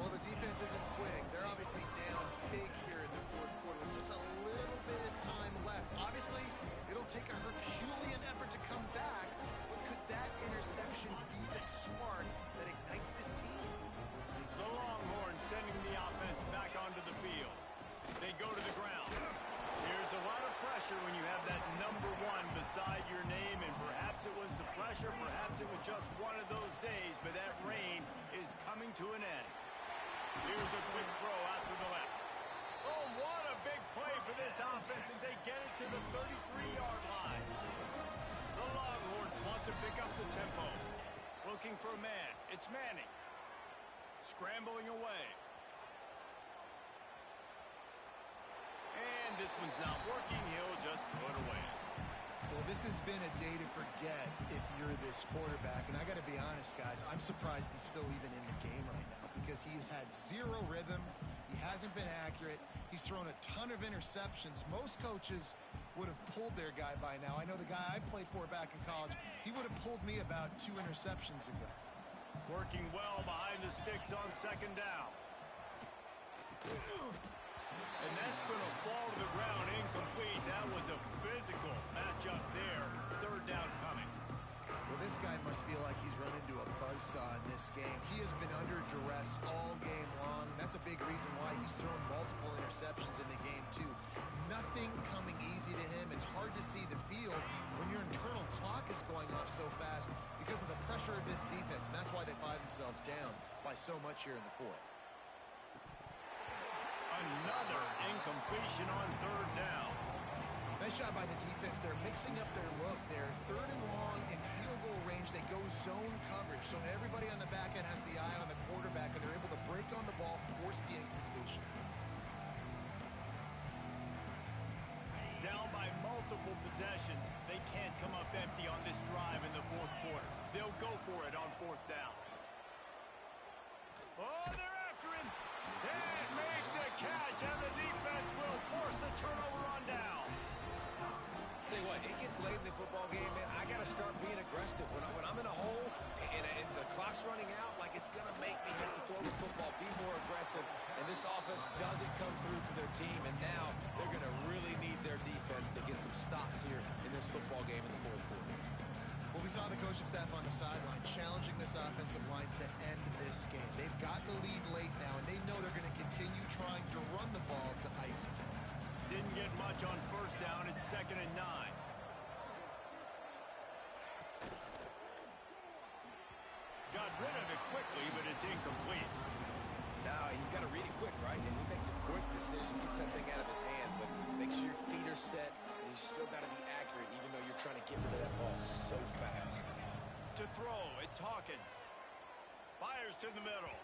Well, the defense isn't quitting. They're obviously down big here in the fourth quarter with just a little bit of time left. Obviously, it'll take a Herculean effort to come back, but could that interception be the spark that ignites this team? The Longhorns sending the offense back onto the field. They go to the ground. There's a lot of pressure when you have that number 1 beside your name, and perhaps it was the pressure, perhaps it was just one of those days, but that reign is coming to an end. Here's a quick throw out to the left. Oh, what a big play for this offense as they get it to the 33-yard line. The Longhorns want to pick up the tempo. Looking for a man. It's Manning. Scrambling away. And this one's not working. He'll just throw it away. Well, this has been a day to forget if you're this quarterback. And I got to be honest, guys, I'm surprised he's still even in the game right now because he's had zero rhythm. He hasn't been accurate. He's thrown a ton of interceptions. Most coaches would have pulled their guy by now. I know the guy I played for back in college, he would have pulled me about 2 interceptions ago. Working well behind the sticks on second down. And that's going to fall to the ground incomplete. That was a physical matchup there. Third down coming. Well, this guy must feel like he's run into a buzzsaw in this game. He has been under duress all game long, and that's a big reason why he's thrown multiple interceptions in the game, too. Nothing coming easy to him. It's hard to see the field when your internal clock is going off so fast because of the pressure of this defense, and that's why they find themselves down by so much here in the fourth. Another incompletion on third down. Nice job by the defense. They're mixing up their look. They're third and long in field goal range. They go zone coverage, so everybody on the back end has the eye on the quarterback, and they're able to break on the ball, force the incompletion. Down by multiple possessions. They can't come up empty on this drive in the fourth quarter. They'll go for it on fourth down. Oh, they're after him. Can't make the catch, and the defense will force the turnover on downs. Tell you what, it gets late in the football game, man. I got to start being aggressive. When I'm in a hole and the clock's running out, like it's going to make me have to throw the football, be more aggressive. And this offense doesn't come through for their team, and now they're going to really need their defense to get some stops here in this football game in the fourth quarter. Well, we saw the coaching staff on the sideline challenging this offensive line to end this game. They've got the lead late now, and they know they're going to continue trying to run the ball to ice it. Didn't get much on first down. It's 2nd and 9. Got rid of it quickly, but it's incomplete. Now, you got to read it quick, right? And he makes a quick decision, gets that thing out of his hand, but make sure your feet are set, and you still got to be accurate, even though you're trying to get rid of that ball so fast. To throw, it's Hawkins. Fires to the middle.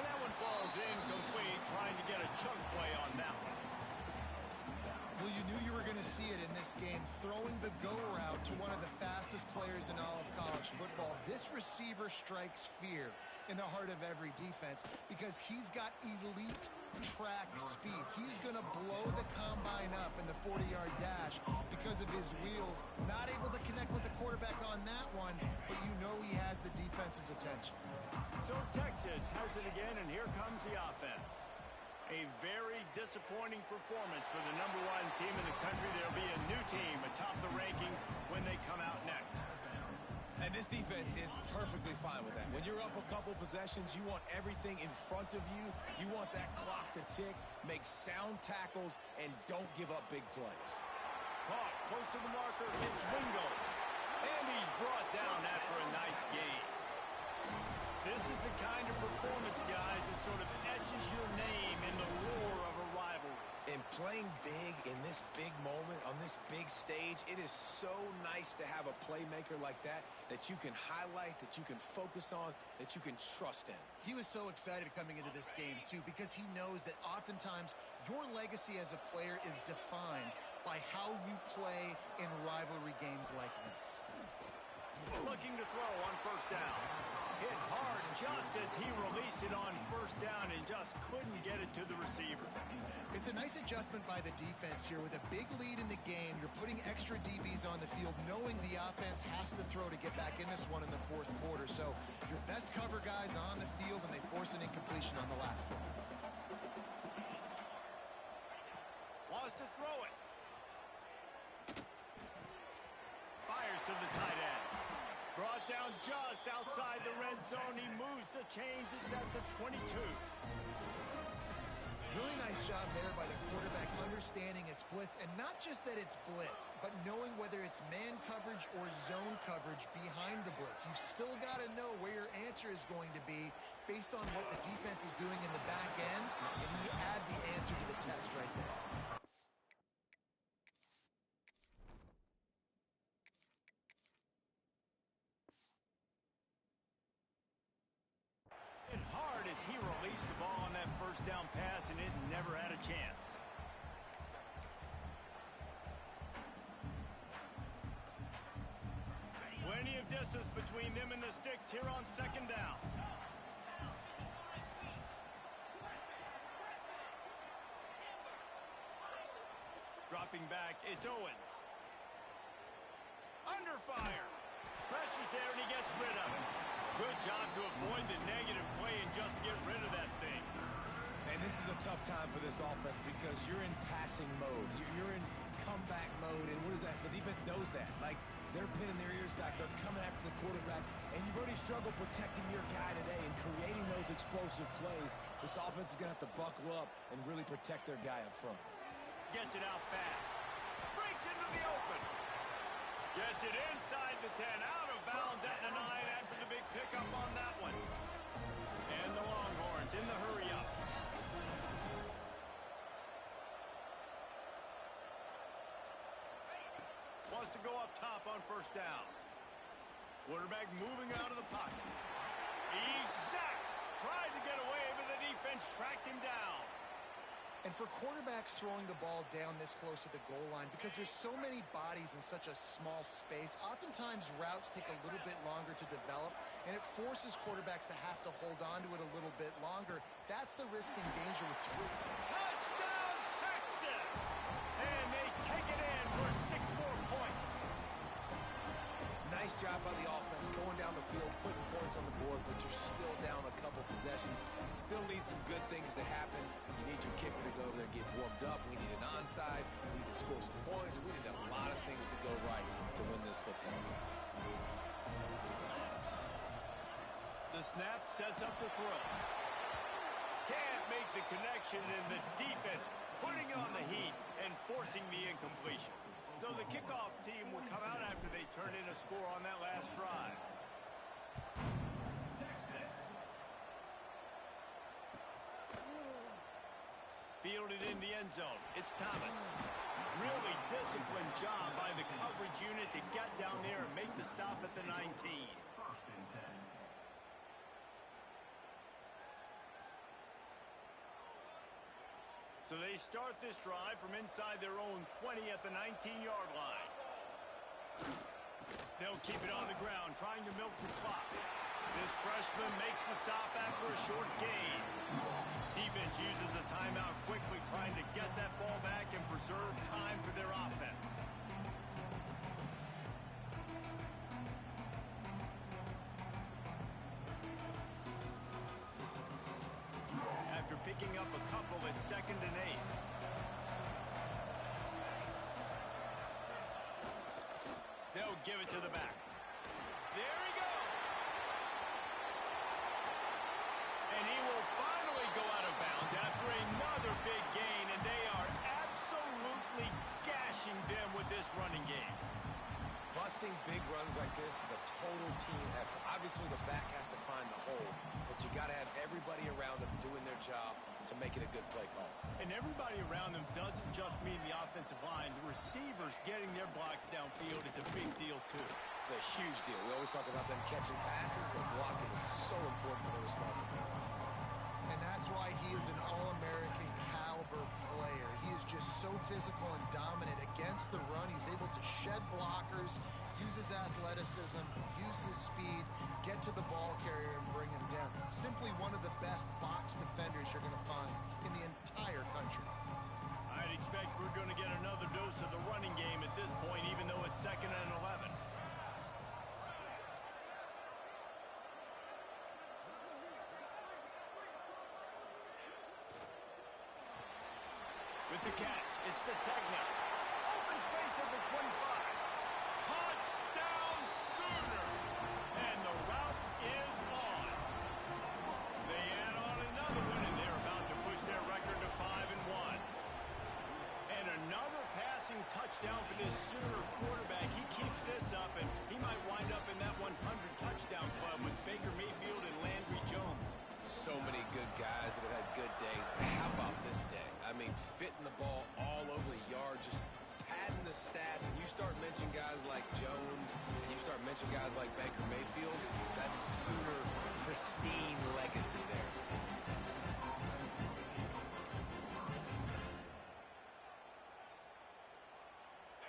And that one falls incomplete, trying to get a chunk play on that one. Well, you knew you were going to see it in this game, throwing the go route to one of the fastest players in all of college football. This receiver strikes fear in the heart of every defense because he's got elite track speed. He's going to blow the combine up in the 40-yard dash because of his wheels. Not able to connect with the quarterback on that one, but you know he has the defense's attention. So Texas has it again, and here comes the offense. A very disappointing performance for the #1 team in the country. There'll be a new team atop the rankings when they come out next. And this defense is perfectly fine with that. When you're up a couple possessions, you want everything in front of you. You want that clock to tick, make sound tackles, and don't give up big plays. Caught close to the marker, hits Wingo. And he's brought down after a nice gain. This is the kind of performance, guys, that sort of etches your name in the lore of a rivalry. And playing big in this big moment, on this big stage, it is so nice to have a playmaker like that that you can highlight, that you can focus on, that you can trust in. He was so excited coming into this game, too, because he knows that oftentimes your legacy as a player is defined by how you play in rivalry games like this. Looking to throw on first down. Hit hard just as he released it on first down and just couldn't get it to the receiver. It's a nice adjustment by the defense here. With a big lead in the game, you're putting extra DBs on the field, knowing the offense has to throw to get back in this one in the fourth quarter. So your best cover guys on the field, and they force an incompletion on the last one. Wants to throw it. Fires to the tight end. Brought down just outside the red zone. He moves the chains. It's at the 22. Really nice job there by the quarterback understanding it's blitz, and not just that it's blitz, but knowing whether it's man coverage or zone coverage behind the blitz. You've still got to know where your answer is going to be based on what the defense is doing in the back end, and he add the answer to the test right there. Hard as he released the ball on that first down pass, and it never had a chance. Plenty of distance between them and the sticks here on second down. Dropping back, it's Owens. Under fire. Pressure's there, and he gets rid of it. Good job to avoid the negative play and just get rid of that thing. And this is a tough time for this offense because you're in passing mode. You're in comeback mode, and what is that? The defense knows that. Like, They're pinning their ears back. They're coming after the quarterback. And you've already struggled protecting your guy today and creating those explosive plays. This offense is going to have to buckle up and really protect their guy up front. Gets it out fast. Breaks into the open. Gets it inside the 10. Out of bounds at the 9 after the big pickup on that one. And the Longhorns in the hurry up. Wants to go up top on first down. Quarterback moving out of the pocket. He's sacked. Tried to get away, but the defense tracked him down. And for quarterbacks throwing the ball down this close to the goal line, because there's so many bodies in such a small space, oftentimes routes take a little bit longer to develop, and it forces quarterbacks to have to hold on to it a little bit longer. That's the risk and danger with touchdown, Texas! And they take it in for 6 more points. Nice job by the offense going down the field, putting points on the board, but you're still down a couple possessions. Still need some good things to happen. You need your kicker to go over there and get warmed up. We need an onside. We need to score some points. We need a lot of things to go right to win this football game. The snap sets up the throw. Can't make the connection, and the defense putting on the heat and forcing the incompletion. So the kickoff team will come out after they turn in a score on that last drive. Fielded in the end zone. It's Thomas. Really disciplined job by the coverage unit to get down there and make the stop at the 19. So they start this drive from inside their own 20 at the 19-yard line. They'll keep it on the ground, trying to milk the clock. This freshman makes the stop after a short gain. Defense uses a timeout quickly, trying to get that ball back and preserve time for their offense. After picking up a couple, it's 2nd and 8. They'll give it to the back. There he goes. And he will finally go out of bounds after another big gain, and they are absolutely gashing them with this running game. Busting big runs like this is a total team effort. Obviously, the back has to find the hole, but you got to have everybody around them doing their job to make it a good play call. And everybody around them doesn't just mean the offensive line. The receivers getting their blocks downfield is a big deal, too. It's a huge deal. We always talk about them catching passes, but blocking is so important for their responsibilities. And that's why he is an All-American caliber player. He is just so physical and dominant against the run. He's able to shed blockers, use his athleticism, use his speed, get to the ball carrier and bring him down. Simply one of the best box defenders you're going to find in the entire country. I'd expect we're going to get another dose of the running game at this point, even though it's 2nd and 11. With the catch, it's Sategna. Open space at the 25. Touchdown Sooners! And the route is on. They add on another one, and they're about to push their record to 5-1. And another passing touchdown for this Sooner quarterback. He keeps this up, and he might wind up in that 100 touchdown club with Baker Mayfield and Landry Jones. So many good guys that have had good days, but how about this day? I mean, fitting the ball all over the yard, just padding the stats, and you start mentioning guys like Jones, and you start mentioning guys like Baker Mayfield, that's Sooner pristine legacy there.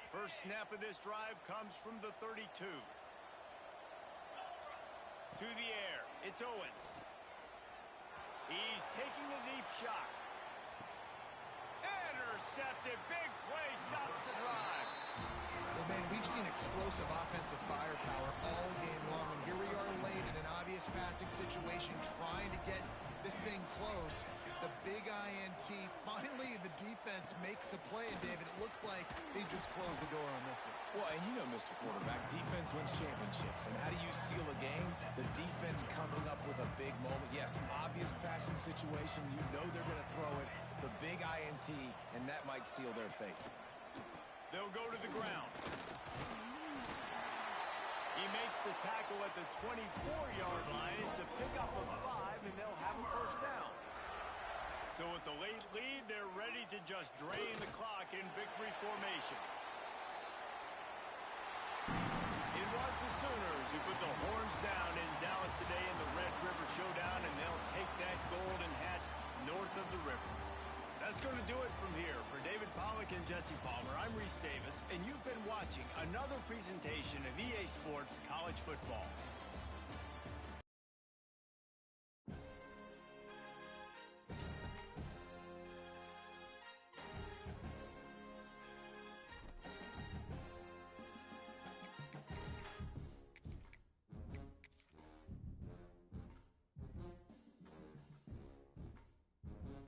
First snap of this drive comes from the 32. To the air, it's Owens. He's taking a deep shot. Intercepted. Big play stops the drive. Well, man, we've seen explosive offensive firepower all game long, and here we are late in an obvious passing situation trying to get this thing close. The big INT. Finally, the defense makes a play, and David, it looks like they just closed the door on this one. Well, and you know, Mr. Quarterback, defense wins championships. And how do you seal a game? The defense coming up with a big moment. Yes, obvious passing situation. You know they're going to throw it. The big INT, and that might seal their fate. They'll go to the ground. He makes the tackle at the 24-yard line. It's a pickup of 5, and they'll have a first down. So with the late lead, they're ready to just drain the clock in victory formation. It was the Sooners who put the horns down in Dallas today in the Red River Showdown, and they'll take that golden hat north of the river. That's going to do it from here. For David Pollack and Jesse Palmer, I'm Reese Davis, and you've been watching another presentation of EA Sports College Football.